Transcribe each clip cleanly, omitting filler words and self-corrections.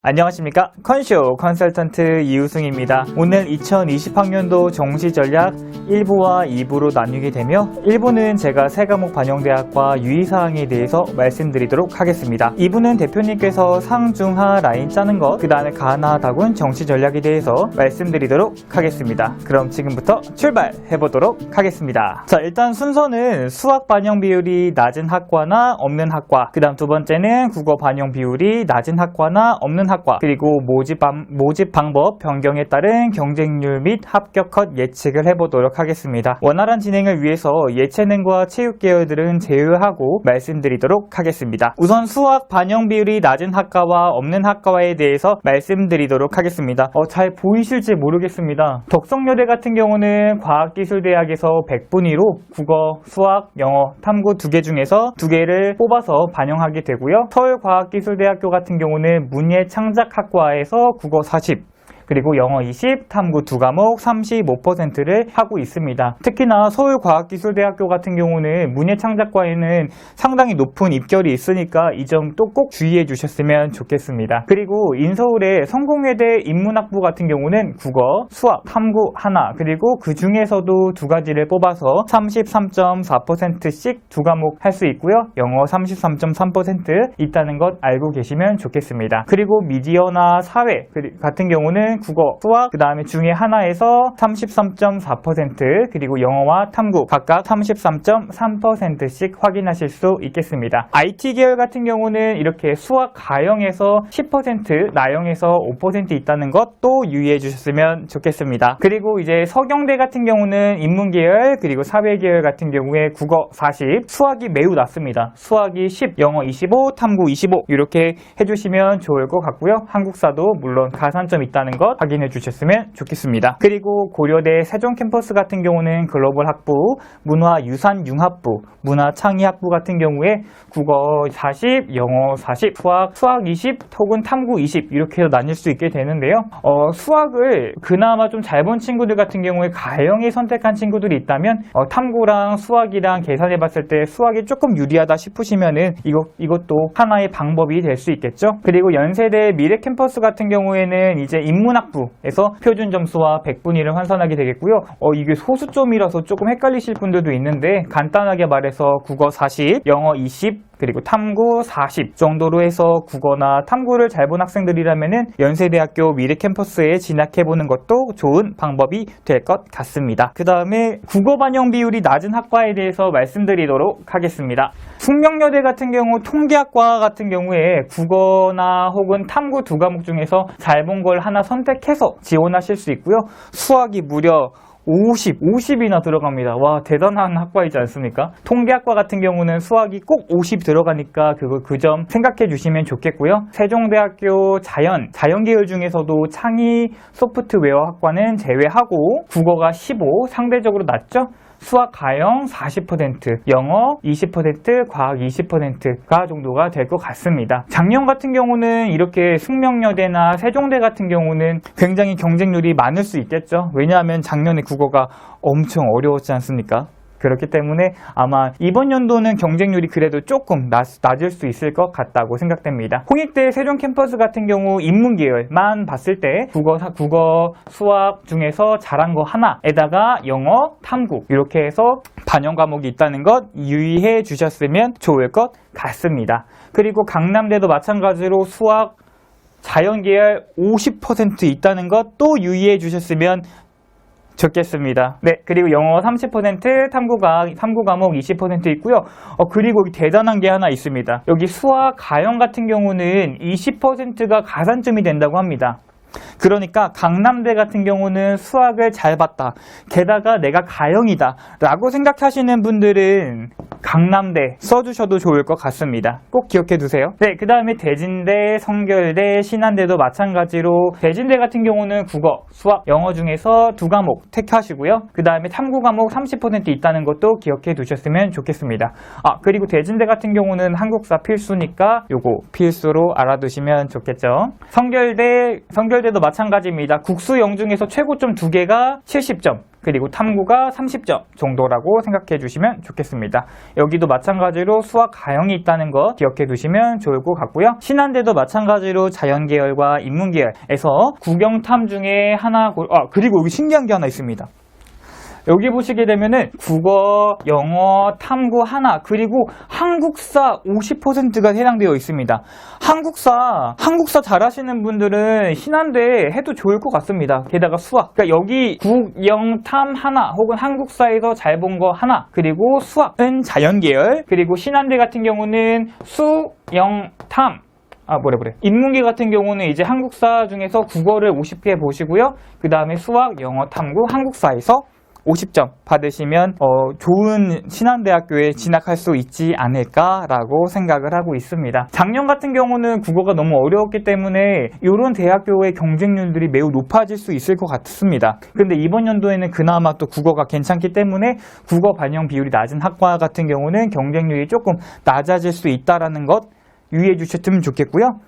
안녕하십니까, 컨쇼 컨설턴트 이우승입니다. 오늘 2020학년도 정시전략 1부와 2부로 나뉘게 되며 1부는 제가 세 과목 반영대학과 유의사항에 대해서 말씀드리도록 하겠습니다. 2부는 대표님께서 상중하 라인 짜는 것, 그 다음에 가나 다군 정시전략에 대해서 말씀드리도록 하겠습니다. 그럼 지금부터 출발해보도록 하겠습니다. 자, 일단 순서는 수학 반영 비율이 낮은 학과나 없는 학과, 그 다음 두 번째는 국어 반영 비율이 낮은 학과나 없는 학과, 그리고 모집 방법 변경에 따른 경쟁률 및 합격 컷 예측을 해보도록 하겠습니다. 원활한 진행을 위해서 예체능과 체육 계열들은 제외하고 말씀드리도록 하겠습니다. 우선 수학 반영 비율이 낮은 학과와 없는 학과에 대해서 말씀드리도록 하겠습니다. 잘 보이실지 모르겠습니다. 덕성여대 같은 경우는 과학기술대학에서 100분위로 국어, 수학, 영어, 탐구 2개 중에서 2개를 뽑아서 반영하게 되고요. 서울과학기술대학교 같은 경우는 문예창작학과에서 국어 40, 그리고 영어 20, 탐구 2과목 35%를 하고 있습니다. 특히나 서울과학기술대학교 같은 경우는 문예창작과에는 상당히 높은 입결이 있으니까 이 점도 꼭 주의해 주셨으면 좋겠습니다. 그리고 인서울의 성공회대 인문학부 같은 경우는 국어, 수학, 탐구 하나, 그리고 그 중에서도 2가지를 뽑아서 33.4%씩 2과목 할 수 있고요. 영어 33.3% 있다는 것 알고 계시면 좋겠습니다. 그리고 미디어나 사회 같은 경우는 국어, 수학, 그 다음에 중에 하나에서 33.4%, 그리고 영어와 탐구 각각 33.3%씩 확인하실 수 있겠습니다. IT 계열 같은 경우는 이렇게 수학 가형에서 10%, 나형에서 5% 있다는 것도 유의해 주셨으면 좋겠습니다. 그리고 이제 서경대 같은 경우는 인문 계열, 그리고 사회 계열 같은 경우에 국어 40, 수학이 매우 낮습니다. 수학이 10, 영어 25, 탐구 25 이렇게 해주시면 좋을 것 같고요. 한국사도 물론 가산점 있다는 것 확인해 주셨으면 좋겠습니다. 그리고 고려대 세종 캠퍼스 같은 경우는 글로벌 학부, 문화유산융합부, 문화창의학부 같은 경우에 국어 40, 영어 40, 수학 20, 혹은 탐구 20 이렇게 해서 나뉠 수 있게 되는데요. 수학을 그나마 좀 잘 본 친구들 같은 경우에 가형에 선택한 친구들이 있다면 탐구랑 수학이랑 계산해 봤을 때 수학이 조금 유리하다 싶으시면은 이것도 하나의 방법이 될 수 있겠죠. 그리고 연세대 미래캠퍼스 같은 경우에는 이제 인문학부에서 표준 점수와 100분위를 환산하게 되겠고요. 이게 소수점이라서 조금 헷갈리실 분들도 있는데 간단하게 말해서 국어 40, 영어 20, 그리고 탐구 40 정도로 해서 국어나 탐구를 잘 본 학생들이라면은 연세대학교 미래캠퍼스에 진학해보는 것도 좋은 방법이 될 것 같습니다. 그 다음에 국어 반영 비율이 낮은 학과에 대해서 말씀드리도록 하겠습니다. 숙명여대 같은 경우 통계학과 같은 경우에 국어나 혹은 탐구 2과목 중에서 잘 본 걸 하나 선택해서 지원하실 수 있고요. 수학이 무려 50이나 들어갑니다. 와, 대단한 학과이지 않습니까? 통계학과 같은 경우는 수학이 꼭 50 들어가니까 그 점 생각해 주시면 좋겠고요. 세종대학교 자연 계열 중에서도 창의 소프트웨어 학과는 제외하고 국어가 15, 상대적으로 낮죠? 수학 가형 40%, 영어 20%, 과학 20%가 정도가 될 것 같습니다. 작년 같은 경우는 이렇게 숙명여대나 세종대 같은 경우는 굉장히 경쟁률이 많을 수 있겠죠. 왜냐하면 작년에 국어가 엄청 어려웠지 않습니까? 그렇기 때문에 아마 이번 연도는 경쟁률이 그래도 조금 낮을 수 있을 것 같다고 생각됩니다. 홍익대 세종 캠퍼스 같은 경우 인문 계열만 봤을 때 국어, 수학 중에서 잘한 거 하나에다가 영어, 탐구 이렇게 해서 반영 과목이 있다는 것 유의해 주셨으면 좋을 것 같습니다. 그리고 강남대도 마찬가지로 수학, 자연 계열 50% 있다는 것 또 유의해 주셨으면 좋겠습니다. 네, 그리고 영어 30%, 탐구 과목 20% 있고요. 그리고 대단한 게 하나 있습니다. 여기 수학 가형 같은 경우는 20%가 가산점이 된다고 합니다. 그러니까 강남대 같은 경우는 수학을 잘 봤다, 게다가 내가 가형이다 라고 생각하시는 분들은 강남대 써주셔도 좋을 것 같습니다. 꼭 기억해 두세요. 네, 그 다음에 대진대, 성결대, 신한대도 마찬가지로 대진대 같은 경우는 국어, 수학, 영어 중에서 2과목 택하시고요. 그 다음에 탐구 과목 30% 있다는 것도 기억해 두셨으면 좋겠습니다. 그리고 대진대 같은 경우는 한국사 필수니까 요거 필수로 알아두시면 좋겠죠. 성결대 경찰대도 마찬가지입니다. 국수형 중에서 최고점 2개가 70점, 그리고 탐구가 30점 정도라고 생각해 주시면 좋겠습니다. 여기도 마찬가지로 수학 가형이 있다는 거 기억해 두시면 좋을 것 같고요. 신한대도 마찬가지로 자연계열과 인문계열에서 국영탐 중에 하나, 그리고 여기 신기한 게 하나 있습니다. 여기 보시게 되면은 국어, 영어, 탐구 하나, 그리고 한국사 50%가 해당되어 있습니다. 한국사 잘하시는 분들은 신한대 해도 좋을 것 같습니다. 게다가 수학. 그러니까 여기 국, 영, 탐 하나, 혹은 한국사에서 잘 본 거 하나, 그리고 수학은 자연계열, 그리고 신한대 같은 경우는 수, 영, 탐. 인문계 같은 경우는 이제 한국사 중에서 국어를 50개 보시고요. 그 다음에 수학, 영어, 탐구, 한국사에서 50점 받으시면 좋은 신한대학교에 진학할 수 있지 않을까라고 생각을 하고 있습니다. 작년 같은 경우는 국어가 너무 어려웠기 때문에 이런 대학교의 경쟁률들이 매우 높아질 수 있을 것 같습니다. 근데 이번 연도에는 그나마 또 국어가 괜찮기 때문에 국어 반영 비율이 낮은 학과 같은 경우는 경쟁률이 조금 낮아질 수 있다는 것 유의해 주셨으면 좋겠고요.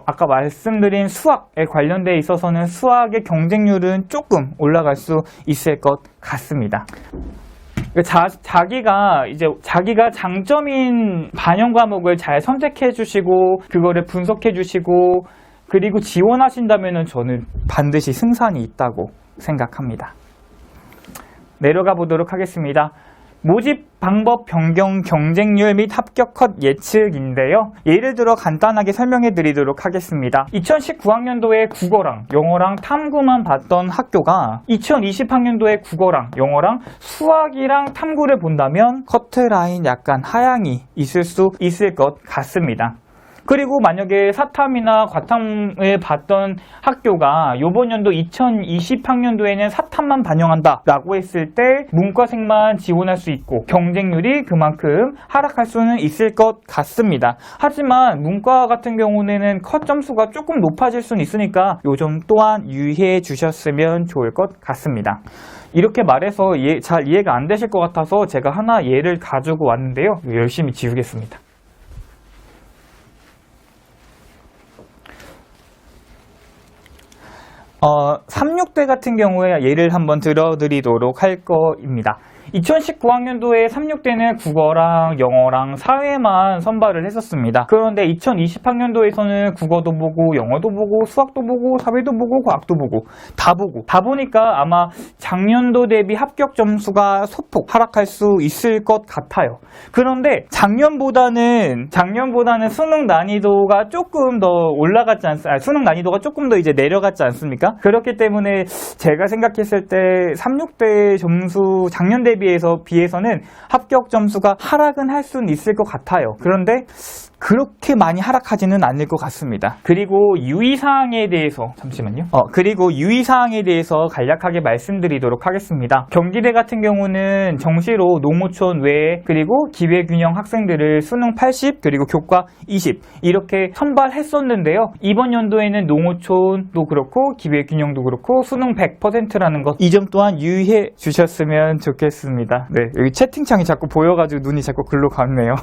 아까 말씀드린 수학에 관련돼 있어서는 수학의 경쟁률은 조금 올라갈 수 있을 것 같습니다. 자기가 장점인 반영 과목을 잘 선택해 주시고 그거를 분석해 주시고 그리고 지원하신다면 저는 반드시 승산이 있다고 생각합니다. 내려가 보도록 하겠습니다. 모집 방법 변경 경쟁률 및 합격 컷 예측인데요. 예를 들어 간단하게 설명해 드리도록 하겠습니다. 2019학년도에 국어랑 영어랑 탐구만 봤던 학교가 2020학년도에 국어랑 영어랑 수학이랑 탐구를 본다면 커트라인 약간 하향이 있을 수 있을 것 같습니다. 그리고 만약에 사탐이나 과탐을 봤던 학교가 이번 연도 2020학년도에는 사탐만 반영한다 라고 했을 때 문과생만 지원할 수 있고 경쟁률이 그만큼 하락할 수는 있을 것 같습니다. 하지만 문과 같은 경우에는 컷 점수가 조금 높아질 수는 있으니까 이 점 또한 유의해 주셨으면 좋을 것 같습니다. 이렇게 말해서 잘 이해가 안 되실 것 같아서 제가 하나 예를 가지고 왔는데요. 열심히 지우겠습니다. 36대 같은 경우에 예를 한번 들어드리도록 할 거입니다. 2019학년도에 36대는 국어랑 영어랑 사회만 선발을 했었습니다. 그런데 2020학년도에서는 국어도 보고 영어도 보고 수학도 보고 사회도 보고 과학도 보고 다 보니까 아마 작년도 대비 합격 점수가 소폭 하락할 수 있을 것 같아요. 그런데 작년보다는 수능 난이도가 조금 더 올라갔지 않습니까? 수능 난이도가 조금 더 이제 내려갔지 않습니까? 그렇기 때문에 제가 생각했을 때 36대 점수 작년 비해서는 합격 점수가 하락은 할 수는 있을 것 같아요. 그런데 그렇게 많이 하락하지는 않을 것 같습니다. 그리고 유의사항에 대해서 간략하게 말씀드리도록 하겠습니다. 경기대 같은 경우는 정시로 농어촌 외에 그리고 기회균형 학생들을 수능 80 그리고 교과 20 이렇게 선발했었는데요. 이번 연도에는 농어촌도 그렇고 기회균형도 그렇고 수능 100%라는 것 이 점 또한 유의해 주셨으면 좋겠습니다. 네, 여기 채팅창이 자꾸 보여가지고 눈이 자꾸 글로 갔네요.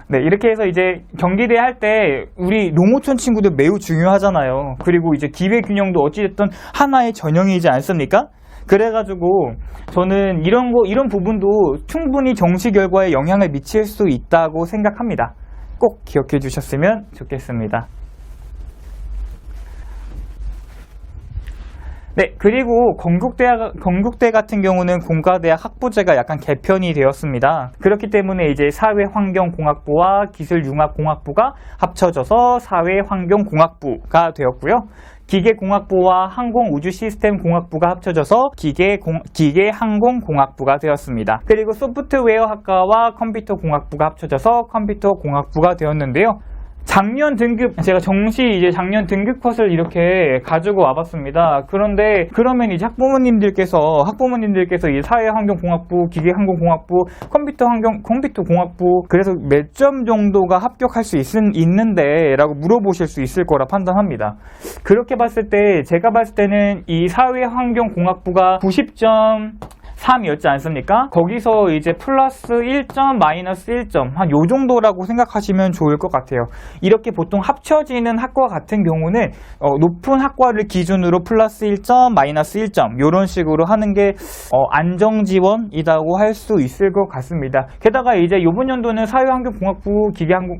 네, 이렇게 해서 이제 경기대 할 때 우리 농어촌 친구들 매우 중요하잖아요. 그리고 이제 기회균형도 어찌됐든 하나의 전형이지 않습니까? 그래가지고 저는 이런 부분도 충분히 정시 결과에 영향을 미칠 수 있다고 생각합니다. 꼭 기억해 주셨으면 좋겠습니다. 네, 그리고 건국대 같은 경우는 공과대학 학부제가 약간 개편이 되었습니다. 그렇기 때문에 이제 사회환경공학부와 기술융합공학부가 합쳐져서 사회환경공학부가 되었고요. 기계공학부와 항공우주시스템공학부가 합쳐져서 기계항공공학부가 되었습니다. 그리고 소프트웨어학과와 컴퓨터공학부가 합쳐져서 컴퓨터공학부가 되었는데요. 제가 작년 등급 컷을 이렇게 가지고 와봤습니다. 그러면 이제 학부모님들께서 이 사회환경공학부, 기계항공공학부, 컴퓨터공학부, 그래서 몇 점 정도가 합격할 수 있는데 라고 물어보실 수 있을 거라 판단합니다. 그렇게 제가 봤을 때는 이 사회환경공학부가 90.4 3이었지 않습니까? 거기서 이제 플러스 1점, 마이너스 1점, 한 요 정도라고 생각하시면 좋을 것 같아요. 이렇게 보통 합쳐지는 학과 같은 경우는 높은 학과를 기준으로 플러스 1점, 마이너스 1점 이런 식으로 하는 게 안정지원이라고 할 수 있을 것 같습니다. 게다가 이제 이번 연도는 사회환경공학부,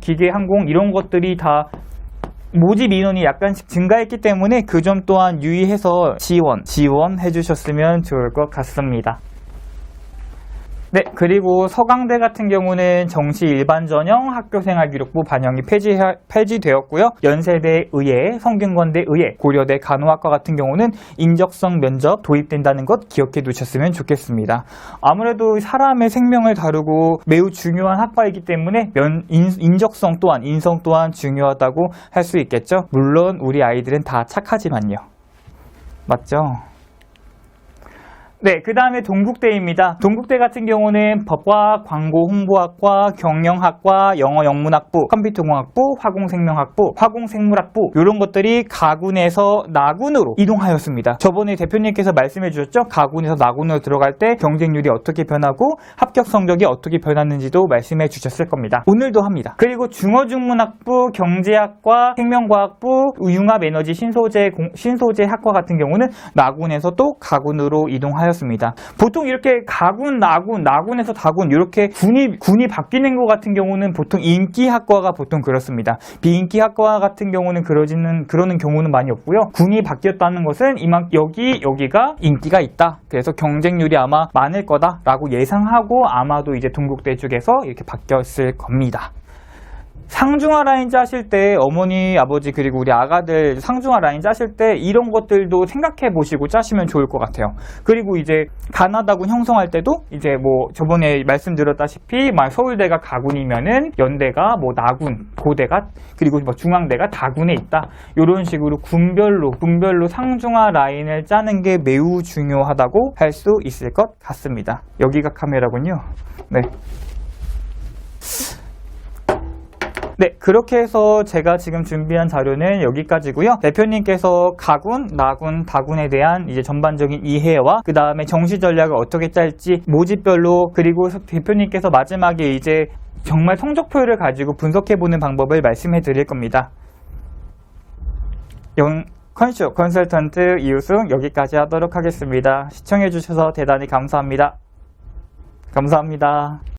기계항공 이런 것들이 다 모집 인원이 약간씩 증가했기 때문에 그 점 또한 유의해서 지원해 주셨으면 좋을 것 같습니다. 네, 그리고 서강대 같은 경우는 정시 일반 전형 학교생활기록부 반영이 폐지되었고요. 연세대 의예, 성균관대 의예, 고려대 간호학과 같은 경우는 인적성 면접 도입된다는 것 기억해 두셨으면 좋겠습니다. 아무래도 사람의 생명을 다루고 매우 중요한 학과이기 때문에 인적성 또한, 인성 또한 중요하다고 할 수 있겠죠. 물론 우리 아이들은 다 착하지만요. 맞죠? 네, 그 다음에 동국대입니다. 동국대 같은 경우는 법과 광고홍보학과, 경영학과, 영어영문학부, 컴퓨터공학부, 화공생명학부, 화공생물학부 이런 것들이 가군에서 나군으로 이동하였습니다. 저번에 대표님께서 말씀해 주셨죠? 가군에서 나군으로 들어갈 때 경쟁률이 어떻게 변하고 합격 성적이 어떻게 변했는지도 말씀해 주셨을 겁니다. 오늘도 합니다. 그리고 중어중문학부, 경제학과, 생명과학부, 융합에너지 신소재 학과 같은 경우는 나군에서 또 가군으로 이동하였습니다. 보통 이렇게 가군, 나군에서 다군 이렇게 군이 바뀌는 것 같은 경우는 보통 인기 학과가 보통 그렇습니다. 비인기 학과 같은 경우는 그러는 경우는 많이 없고요. 군이 바뀌었다는 것은 여기가 인기가 있다. 그래서 경쟁률이 아마 많을 거다라고 예상하고 아마도 이제 동국대 쪽에서 이렇게 바뀌었을 겁니다. 상중하 라인 짜실 때 어머니, 아버지 그리고 우리 아가들 상중하 라인 짜실 때 이런 것들도 생각해 보시고 짜시면 좋을 것 같아요. 그리고 이제 가나다군 형성할 때도 이제 뭐 저번에 말씀드렸다시피 서울대가 가군이면은 연대가 뭐 나군, 고대가 그리고 뭐 중앙대가 다군에 있다. 이런 식으로 군별로 상중하 라인을 짜는 게 매우 중요하다고 할 수 있을 것 같습니다. 여기가 카메라군요. 네. 네, 그렇게 해서 제가 지금 준비한 자료는 여기까지고요. 대표님께서 가군, 나군, 다군에 대한 이제 전반적인 이해와 그 다음에 정시 전략을 어떻게 짤지 모집별로 그리고 대표님께서 마지막에 이제 정말 성적표를 가지고 분석해보는 방법을 말씀해 드릴 겁니다. 컨설턴트 이우승 여기까지 하도록 하겠습니다. 시청해 주셔서 대단히 감사합니다. 감사합니다.